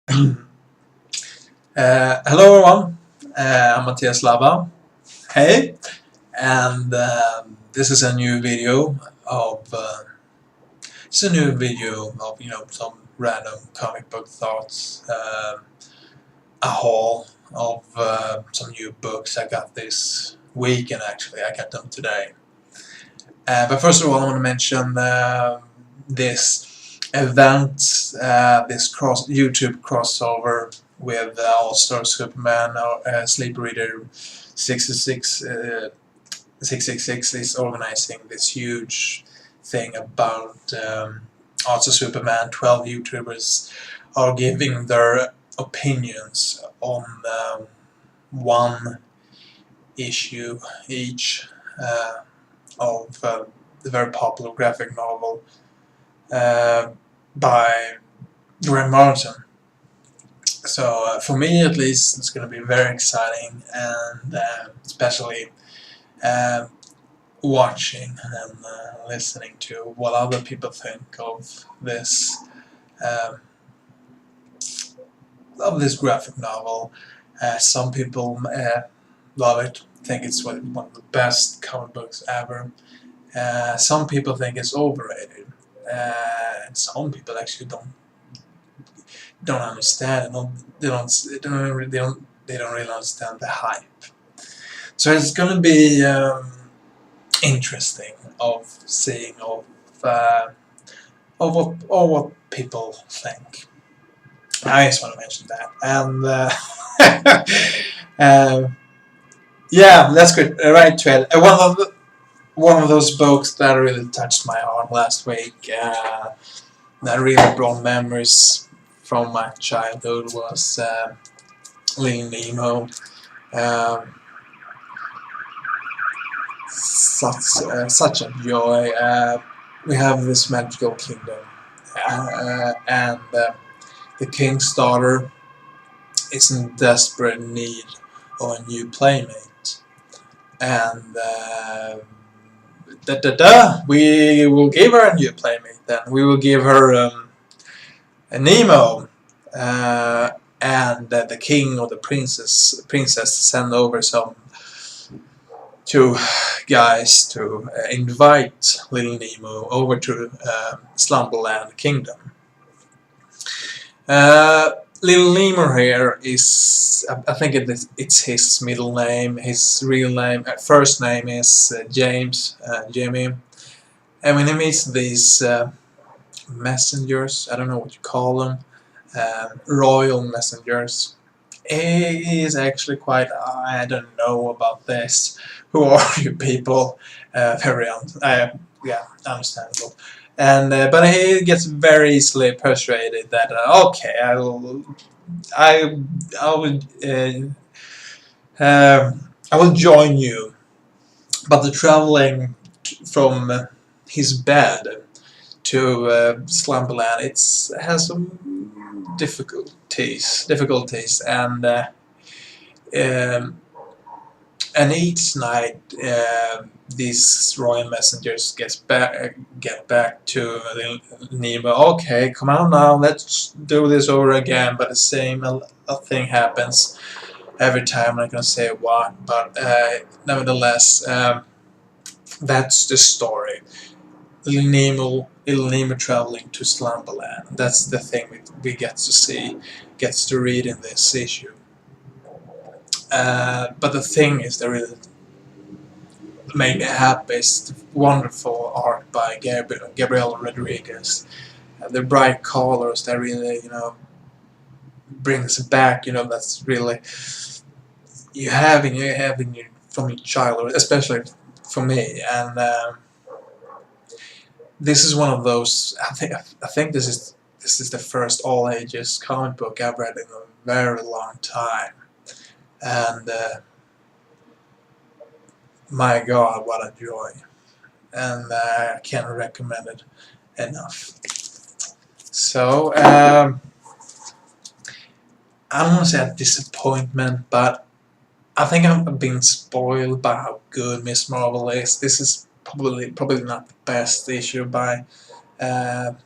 Hello everyone, I'm Matthias Lava. Hey, and this is a new video of some random comic book thoughts, a haul of some new books I got this week, and actually I got them today. But first of all, I want to mention this event, this YouTube crossover with All-Star Superman or Sleep Reader 666 is organizing this huge thing about All-Star Superman. 12 YouTubers are giving their opinions on one issue each of the very popular graphic novel by Graham Morrison. So for me at least, it's going to be very exciting, and especially watching and listening to what other people think um, of this graphic novel. Some people love it, think it's one of the best comic books ever. Some people think it's overrated, and some people actually don't understand. They don't really understand the hype. So it's going to be interesting of seeing what people think. I just want to mention that, and yeah, let's get right to it. One of those books that really touched my heart last week, that really brought memories from my childhood, was Leaving Nemo. Um, such a joy. We have this magical kingdom, and the king's daughter is in desperate need of a new playmate, and we will give her a new playmate. Then we will give her a Nemo, and the king or the princess send over some two guys to invite little Nemo over to Slumberland Kingdom. Little Nemo here is, I think it's his middle name. His real name, first name is James, Jimmy. And when he meets these messengers, I don't know what you call them, royal messengers, he is actually quite, I don't know about this. Who are you people? Yeah, understandable. And but he gets very easily persuaded that okay, I will join you, but the traveling from his bed to Slumberland, has some difficulties, and each night these royal messengers get back to Nemo. Okay, come on now, let's do this over again. But the same thing happens every time. I'm not gonna say what, but nevertheless, that's the story. Little Nemo traveling to Slumberland. That's the thing we get to see, gets to read in this issue. But the thing is that really made me happy is the wonderful art by Gabriel Rodriguez. The bright colors that really, brings back, that's really you have in your from your childhood, especially for me. And this is one of those. I think this is the first all ages comic book I've read in a very long time, and my God, what a joy! And I can't recommend it enough. So I don't want to say a disappointment, but I think I've been spoiled by how good Miss Marvel is. This is probably not the best issue by oh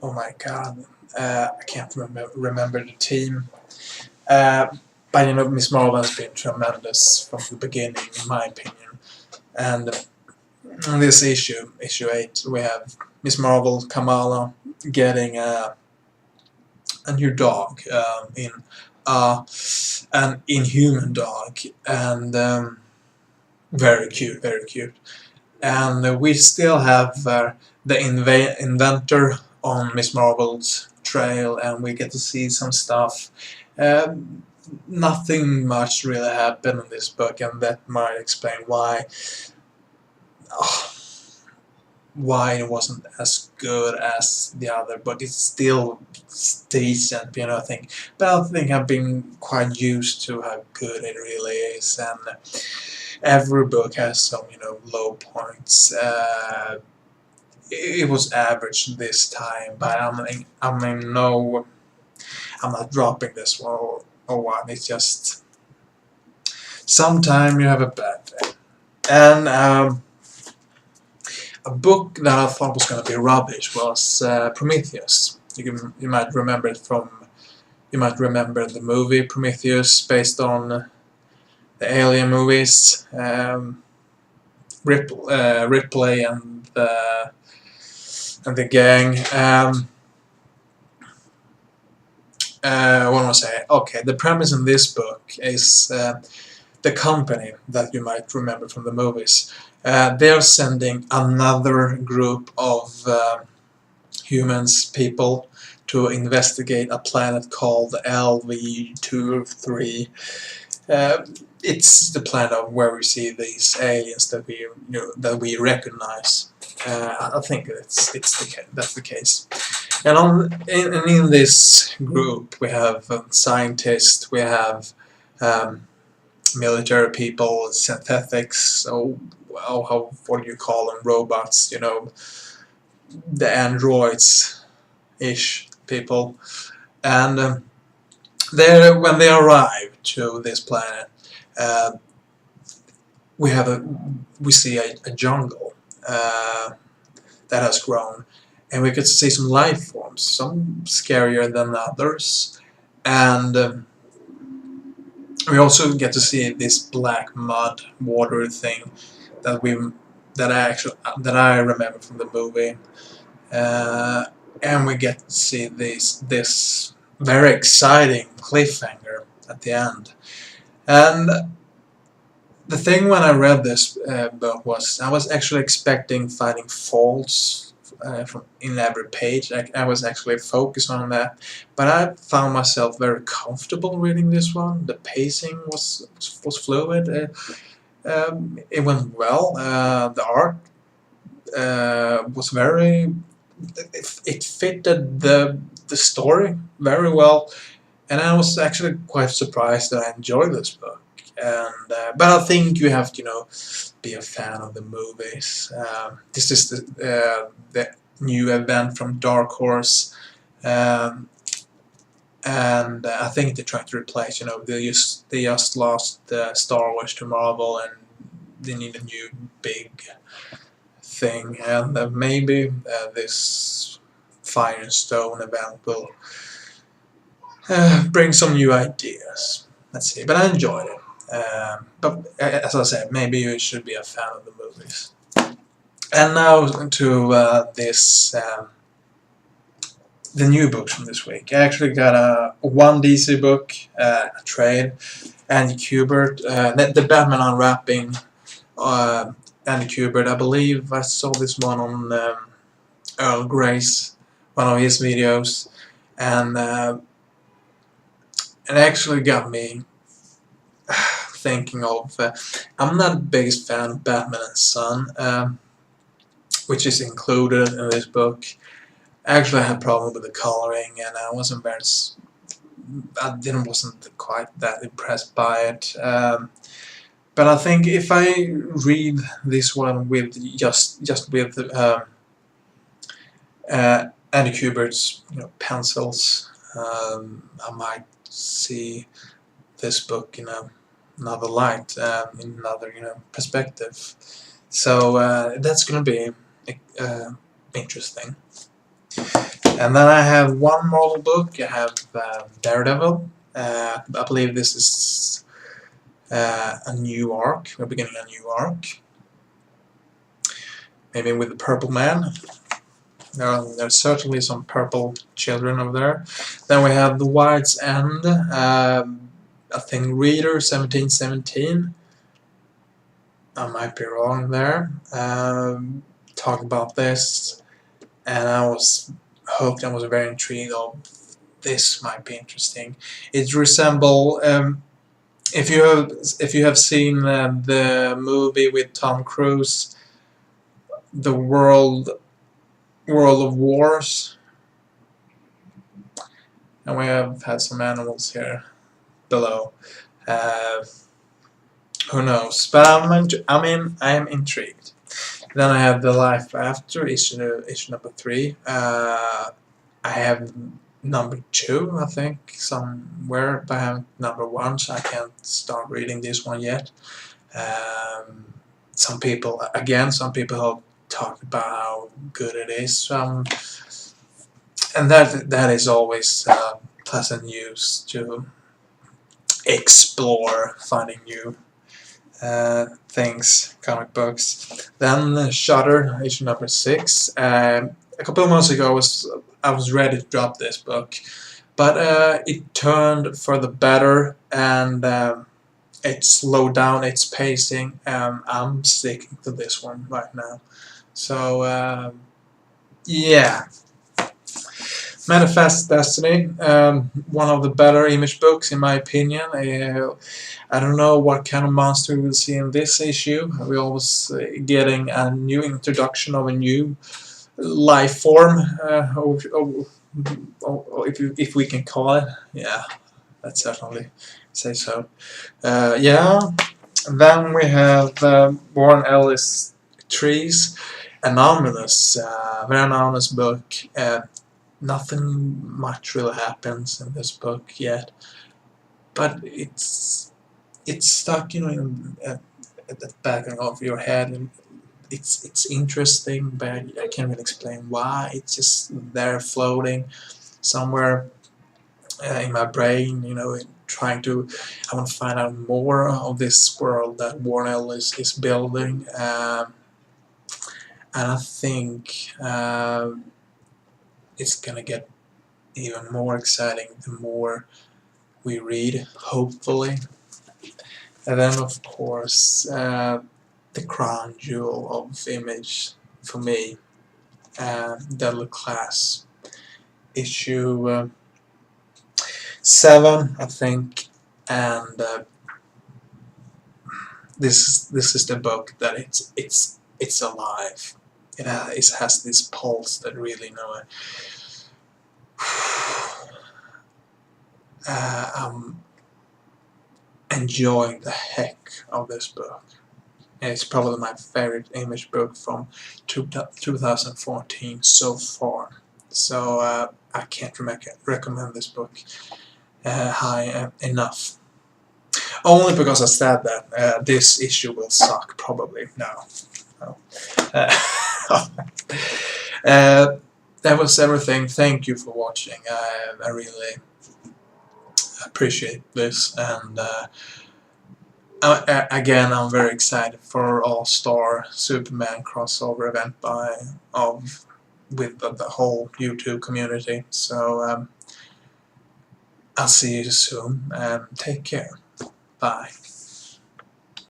my God, I can't remember the team. Uh, but Miss Marvel has been tremendous from the beginning, in my opinion. And in this issue 8, we have Miss Marvel, Kamala, getting a new dog, in an inhuman dog, and very cute, very cute. And we still have the inventor on Miss Marvel's trail, and we get to see some stuff. Nothing much really happened in this book, and that might explain why it wasn't as good as the other, but it's still decent, I think. But I think I've been quite used to how good it really is, and every book has some, low points. It was average this time, but no, I'm not dropping this one or what. It's just sometimes you have a bad day, and a book that I thought was going to be rubbish was Prometheus. You might remember it from. You might remember the movie Prometheus, based on the Alien movies. Ripley and the gang. What am I saying? Okay, the premise in this book is the company that you might remember from the movies. They're sending another group of people to investigate a planet called LV-23. It's the planet where we see these aliens that we recognize. I think that's the case. And in this group, we have scientists, we have military people, synthetics, what do you call them, robots, the androids-ish people. And when they arrive to this planet, we see a jungle that has grown, and we get to see some life forms, some scarier than others, and we also get to see this black mud water thing that I remember from the movie, and we get to see this very exciting cliffhanger at the end. And the thing when I read this book was I was actually expecting finding faults in every page. I was actually focused on that, but I found myself very comfortable reading this one. The pacing was fluid. It went well. The art was very. It fitted the story very well, and I was actually quite surprised that I enjoyed this book. And but I think you have to be a fan of the movies. This is the new event from Dark Horse, and I think they tried to replace. They just lost Star Wars to Marvel, and they need a new big thing. And maybe this Fire and Stone event will bring some new ideas. Let's see. But I enjoyed it. But as I said, maybe you should be a fan of the movies. And now to the new books from this week. I actually got one DC book, a trade, Andy Kubert, the Batman Unwrapping, Andy Kubert. I believe I saw this one on Earl Grey's, one of his videos, and it actually got me thinking of. I'm not the biggest fan of Batman and Son, which is included in this book. I actually had a problem with the coloring, and I wasn't quite that impressed by it. But I think if I read this one with just with Andy Kubert's pencils, I might see this book in another light, in another perspective. So that's gonna be interesting. And then I have one Marvel book. I have Daredevil. I believe this is a new arc. We're beginning a new arc. Maybe with the Purple Man. There's certainly some purple children over there. Then we have The Wild's End. I think Reader 1717. I might be wrong there. Talk about this, and I was hooked and was very intrigued of this might be interesting. It resemble if you have seen the movie with Tom Cruise, The World of Wars, and we have had some animals here below. Who knows? But I am intrigued. Then I have The Life After, issue number 3. I have number 2, I think, somewhere, but I have number 1, so I can't start reading this one yet. Some people have talked about how good it is, and that is always pleasant news to explore, finding new things, comic books. Then Shutter, issue number 6. A couple of months ago, I was ready to drop this book, but it turned for the better, and it slowed down its pacing. I'm sticking to this one right now. So yeah. Manifest Destiny, one of the better Image books in my opinion. I don't know what kind of monster we'll see in this issue. We're always getting a new introduction of a new life form, if we can call it. Yeah, I'd certainly say so. Yeah, then we have Warren Ellis Trees, anonymous, very anonymous book. Nothing much really happens in this book yet, but it's stuck, at the back of your head, and it's interesting, but I can't really explain why. It's just there floating somewhere in my brain, trying to. I want to find out more of this world that Warren Ellis is building, and I think it's gonna get even more exciting the more we read, hopefully. And then of course the crown jewel of Image for me, Deadly Class, issue 7, I think, and this is the book that it's alive. It has this pulse that really I'm enjoying the heck of this book. And it's probably my favorite Image book from 2014 so far. So I can't recommend this book high enough. Only because I said that this issue will suck, probably. No. That was everything. Thank you for watching. I really appreciate this, and again, I'm very excited for All-Star Superman crossover event with the whole YouTube community. So I'll see you soon, and take care. Bye.